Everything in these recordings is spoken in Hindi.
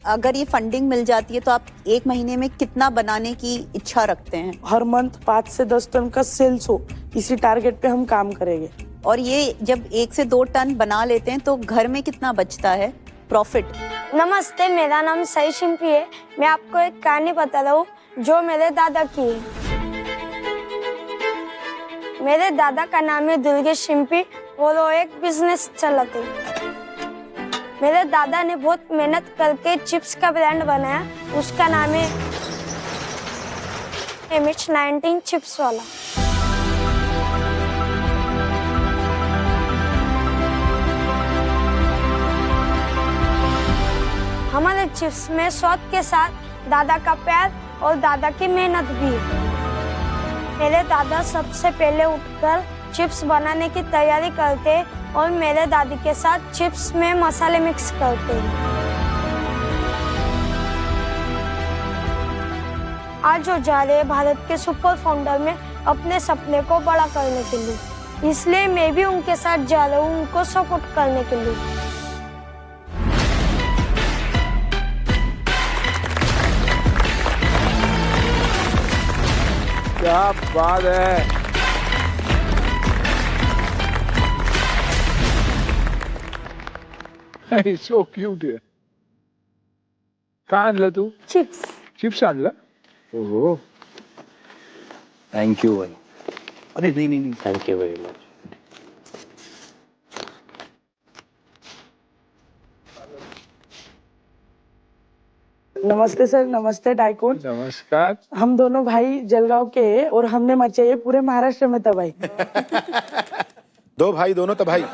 अगर ये फंडिंग मिल जाती है तो आप एक महीने में कितना बनाने की इच्छा रखते हैं? हर मंथ 5 से 10 टन का सेल्स हो, इसी टारगेट पे हम काम करेंगे। और ये जब 1 से 2 टन बना लेते हैं तो घर में कितना बचता है प्रॉफिट? नमस्ते, मेरा नाम सई शिंपी है। मैं आपको एक कहानी बता रहा हूँ जो मेरे दादा की है। मेरे दादा का नाम है दुर्गे शिंपी और वो एक बिजनेस चलाते। मेरे दादा ने बहुत मेहनत करके चिप्स का ब्रांड बनाया, उसका नाम है MH19 चिप्स वाला। हमारे चिप्स में स्वाद के साथ दादा का प्यार और दादा की मेहनत भी है। मेरे दादा सबसे पहले उठकर चिप्स बनाने की तैयारी करते और मेरे दादी के साथ चिप्स में मसाले मिक्स करते हैं। आज वो जा रहे हैं भारत के सुपर फाउंडर में अपने सपने को बड़ा करने के लिए, इसलिए मैं भी उनके साथ जा रहा हूँ उनको सपोर्ट करने के लिए। क्या बात है। So cute आहे. काय आणलं तू? चिप्स। चिप्स आणलं? ओहो. थैंक यू भाई। अरे नहीं, थैंक यू वेरी मच। नमस्ते सर, नमस्ते डाइकोन। नमस्कार। हम दोनों भाई जलगांव के हैं और हमने मचाई है पूरे महाराष्ट्र में तबाही। दो भाई दोनों तबाही।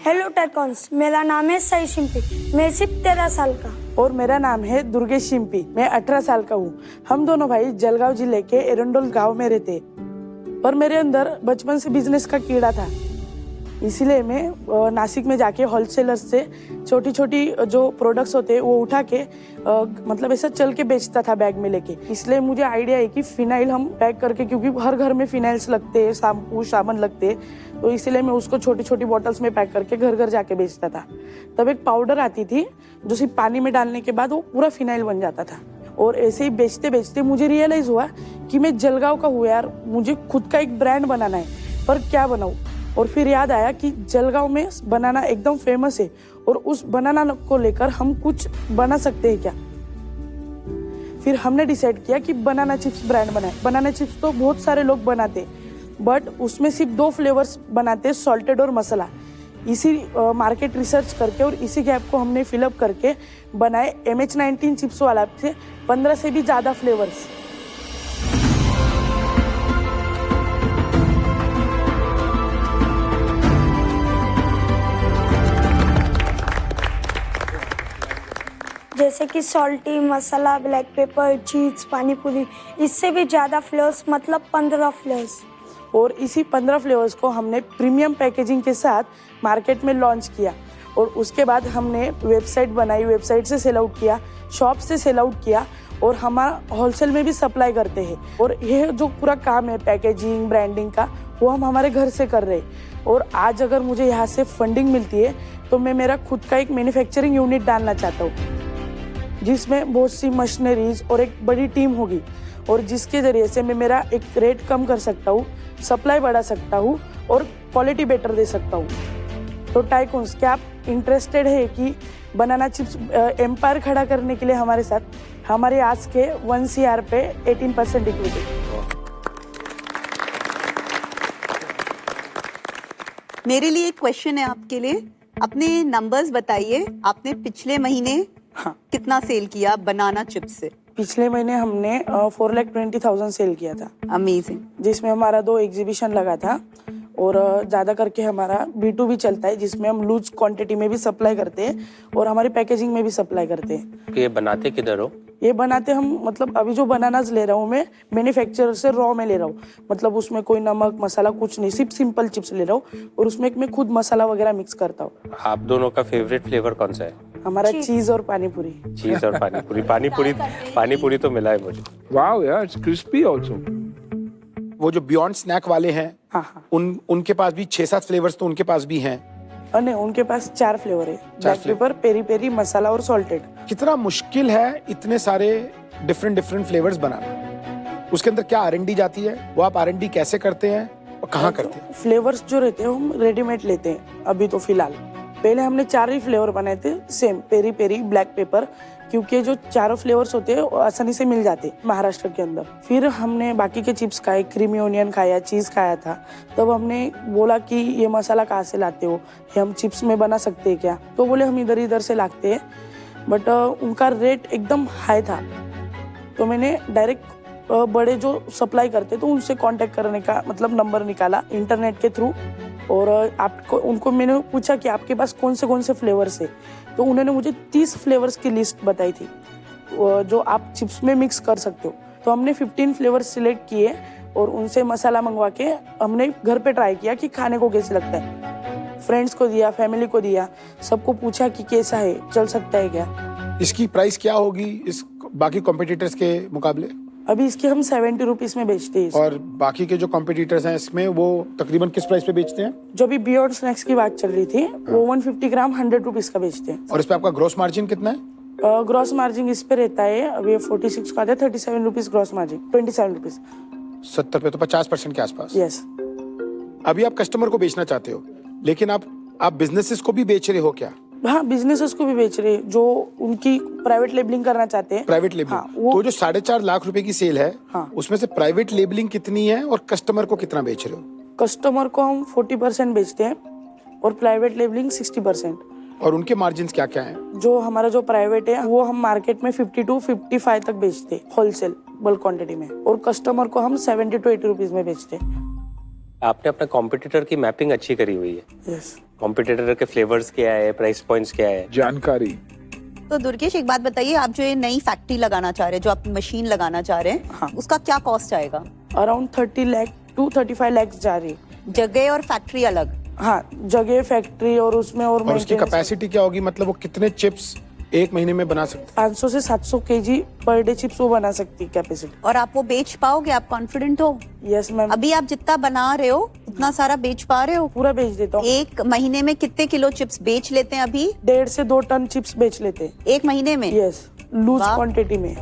हेलो टाइकॉन्स, मेरा नाम है सई शिंपी, मैं सिर्फ 13 साल का। और मेरा नाम है दुर्गे शिंपी, मैं 18 साल का हूँ। हम दोनों भाई जलगांव जिले के एरंडोल गांव में रहते। पर मेरे अंदर बचपन से बिजनेस का कीड़ा था, इसीलिए मैं नासिक में जाके होलसेलर से छोटी छोटी जो प्रोडक्ट्स होते हैं वो उठा के मतलब ऐसा चल के बेचता था बैग में लेके। इसलिए मुझे आइडिया है कि फिनाइल हम पैक करके, क्योंकि हर घर में फिनाइल्स लगते हैं, शैम्पू साबुन लगते हैं, तो इसलिए मैं उसको छोटी छोटी बॉटल्स में पैक करके घर घर जाके बेचता था। तब एक पाउडर आती थी जो सिर्फ पानी में डालने के बाद वो पूरा फिनाइल बन जाता था। और ऐसे ही बेचते बेचते मुझे रियलाइज हुआ कि मैं जलगांव का हूँ यार, मुझे खुद का एक ब्रांड बनाना है, पर क्या बनाऊँ। और फिर याद आया कि जलगांव में बनाना एकदम फेमस है और उस बनाना को लेकर हम कुछ बना सकते हैं क्या। फिर हमने डिसाइड किया कि बनाना चिप्स ब्रांड बनाए। बनाना चिप्स तो बहुत सारे लोग बनाते, बट उसमें सिर्फ 2 फ्लेवर्स बनाते, सॉल्टेड और मसाला। इसी मार्केट रिसर्च करके और इसी गैप को हमने फिलअप करके बनाए MH19 चिप्स वाला से 15 से भी ज़्यादा फ्लेवर्स। जैसे कि सॉल्टी, मसाला, ब्लैक पेपर, चीज, पानी पूरी, इससे भी ज़्यादा फ्लेवर्स, मतलब 15 फ्लेवर्स। और इसी 15 फ्लेवर्स को हमने प्रीमियम पैकेजिंग के साथ मार्केट में लॉन्च किया। और उसके बाद हमने वेबसाइट बनाई, वेबसाइट से सेल आउट किया, शॉप से सेल आउट किया और हमारा होलसेल में भी सप्लाई करते हैं। और यह जो पूरा काम है पैकेजिंग ब्रांडिंग का, वो हम हमारे घर से कर रहे हैं। और आज अगर मुझे यहाँ से फंडिंग मिलती है तो मैं मेरा खुद का एक मैन्युफैक्चरिंग यूनिट डालना चाहता हूँ, जिसमें बहुत सी मशीनरीज और एक बड़ी टीम होगी, और जिसके जरिए से मैं मेरा एक रेट कम कर सकता हूँ, सप्लाई बढ़ा सकता हूँ और क्वालिटी बेटर दे सकता हूँ। तो टाइकून्स, क्या आप इंटरेस्टेड है कि बनाना चिप्स एम्पायर खड़ा करने के लिए हमारे साथ? हमारे आज के 1 CR पे 18% इक्विटी। मेरे लिए एक क्वेश्चन है आपके लिए। अपने नंबर्स बताइए, आपने पिछले महीने कितना सेल किया बनाना चिप्स से? पिछले महीने हमने 4,20,000 सेल किया था। अमेजिंग। जिसमें हमारा 2 एग्जीबिशन लगा था और ज़्यादा करके हमारा B2B चलता है, जिसमें हम लूज क्वांटिटी में भी सप्लाई करते हैं और हमारी पैकेजिंग में भी सप्लाई करते हैं। ये बनाते किधर हो? ये बनाते हम, मतलब अभी जो बनानास ले रहा हूँ मैं मैन्युफैक्चरर से रॉ में ले रहा हूँ, मतलब उसमें कोई नमक मसाला कुछ नहीं, सिर्फ सिंपल चिप्स ले रहा हूँ और उसमें मैं खुद मसाला वगैरह मिक्स करता हूँ। आप दोनों का फेवरेट फ्लेवर कौन सा है? हमारा चीज और पानी पूरी। चीज और पानी पूरी। पानी पूरी तो मिला है मुझे। वाओ यार, इट्स क्रिस्पी आल्सो। वो जो बियॉन्ड स्नैक वाले हैं, हाँ। उनके पास भी 6-7 फ्लेवर्स तो उनके पास भी हैं। नहीं, उनके पास 4 फ्लेवर है, ब्लैक पेपर, पेरी पेरी, मसाला और सॉल्टेड। कितना मुश्किल है इतने सारे डिफरेंट डिफरेंट फ्लेवर्स बनाना? उसके अंदर क्या R&D जाती है? वो आप R&D कैसे करते हैं और कहाँ करते हैं? फ्लेवर्स जो रहते हैं हम रेडीमेड लेते हैं अभी तो फिलहाल। पहले हमने 4 ही फ्लेवर बनाए थे same, peri peri, black pepper, क्योंकि जो चारों फ्लेवर्स होते हैं वो आसानी से मिल जाते हैं महाराष्ट्र के अंदर। फिर हमने बाकी के चिप्स खाए, क्रीमी ओनियन खाया, चीज़ खाया था। तब हमने बोला कि ये मसाला कहाँ से लाते हो, ये हम चिप्स में बना सकते हैं क्या? तो बोले हम इधर इधर से लाते हैं, बट उनका रेट एकदम हाई था। तो मैंने डायरेक्ट बड़े जो सप्लाई करते तो उनसे कांटेक्ट करने का मतलब नंबर निकाला इंटरनेट के थ्रू, और आपको उनको मैंने पूछा कि आपके पास कौन से फ्लेवर्स है। तो उन्होंने मुझे 30 फ्लेवर्स की लिस्ट बताई थी जो आप चिप्स में मिक्स कर सकते हो। तो हमने 15 फ्लेवर्स सिलेक्ट किए और उनसे मसाला मंगवा के हमने घर पे ट्राई किया कि खाने को कैसे लगता है। फ्रेंड्स को दिया, फैमिली को दिया, सबको पूछा कि कैसा है, चल सकता है क्या। इसकी प्राइस क्या होगी इस बाकी कॉम्पिटिटर्स के मुकाबले? अभी इसके हम 70 रुपीज में बेचते हैं। और बाकी के जो कॉम्पिटिटर्स हैं इसमें वो तकरीबन किस प्राइस पे बेचते हैं? जो भी बियॉन्ड स्नैक्स की बात चल रही थी वो 150 ग्राम 100 रुपीज का बेचते हैं। और इस पे आपका ग्रॉस मार्जिन कितना है? ग्रॉस मार्जिन इस पे रहता है, अभी 46 का आता है, 37 रुपीज ग्रॉस मार्जिन, 27 रुपीज। 70 पे तो 50% के आसपास। यस। अभी आप कस्टमर को बेचना चाहते हो, लेकिन आप बिजनेसेस को भी बेच रहे हो क्या? हाँ, बिजनेसेस को भी बेच रहे हैं जो उनकी प्राइवेट लेबलिंग करना चाहते हैं। Private labelling. हाँ, वो तो जो 4.5 लाख रुपए की सेल है, हाँ, उसमें से प्राइवेट लेबलिंग कितनी है और कस्टमर को कितना बेच रहे हो? कस्टमर को हम 40% बेचते हैं और प्राइवेट लेबलिंग 60%। और उनके मार्जिन क्या क्या हैं? जो हमारा जो प्राइवेट है वो हम मार्केट में 50 to 55 तक बेचते हैं होलसेल बल्क क्वांटिटी में, और कस्टमर को हम 70 to 80 रुपीज में बेचते हैं। आपने अपने कॉम्पिटिटर की मैपिंग अच्छी करी हुई है। यस। कॉम्पिटिटर के फ्लेवर्स क्या है, प्राइस पॉइंट्स क्या है? जानकारी। तो दुर्गेश एक बात बताइए, आप जो ये नई फैक्ट्री लगाना चाह रहे हैं, जो आप मशीन लगाना चाह रहे हैं, हाँ, उसका क्या कॉस्ट आएगा? अराउंड 30 लाख to 35 लाख जा रही है। जगह और फैक्ट्री अलग? हाँ, जगह, फैक्ट्री और उसमें और उसकी कैपेसिटी क्या होगी? मतलब वो कितने चिप्स एक महीने में बना सकते? 500 से 700 केजी पर डे चिप्स वो बना सकती है कैपेसिटी। और आप वो बेच पाओगे? आप कॉन्फिडेंट हो? Yes ma'am. अभी आप जितना बना रहे हो उतना सारा बेच पा रहे हो? पूरा बेच देता हूँ। एक महीने में कितने किलो चिप्स बेच लेते हैं अभी? 1.5 से 2 टन चिप्स बेच लेते हैं एक महीने में? यस, लूज वाह। क्वांटिटी में।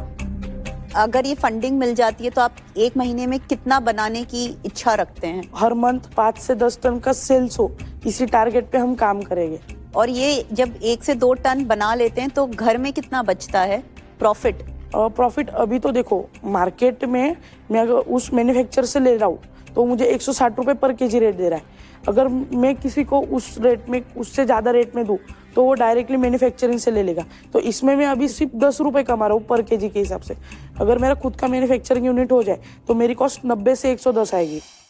अगर ये फंडिंग मिल जाती है तो आप एक महीने में कितना बनाने की इच्छा रखते हैं? हर मंथ 5 से 10 टन का सेल्स हो, इसी टारगेट पे हम काम करेंगे। और ये जब 1 से 2 टन बना लेते हैं तो घर में कितना बचता है प्रॉफिट? प्रॉफिट अभी तो देखो मार्केट में मैं अगर उस मैन्युफैक्चर से ले रहा हूँ तो मुझे 160 रुपए पर केजी रेट दे रहा है। अगर मैं किसी को उस रेट में, उससे ज्यादा रेट में दूं तो वो डायरेक्टली मैन्युफैक्चरिंग से ले लेगा। तो इसमें मैं अभी सिर्फ 10 रुपए कमा रहा हूँ पर केजी के हिसाब से। अगर मेरा खुद का मैन्युफैक्चरिंग यूनिट हो जाए तो मेरी कॉस्ट 90 से 110 आएगी।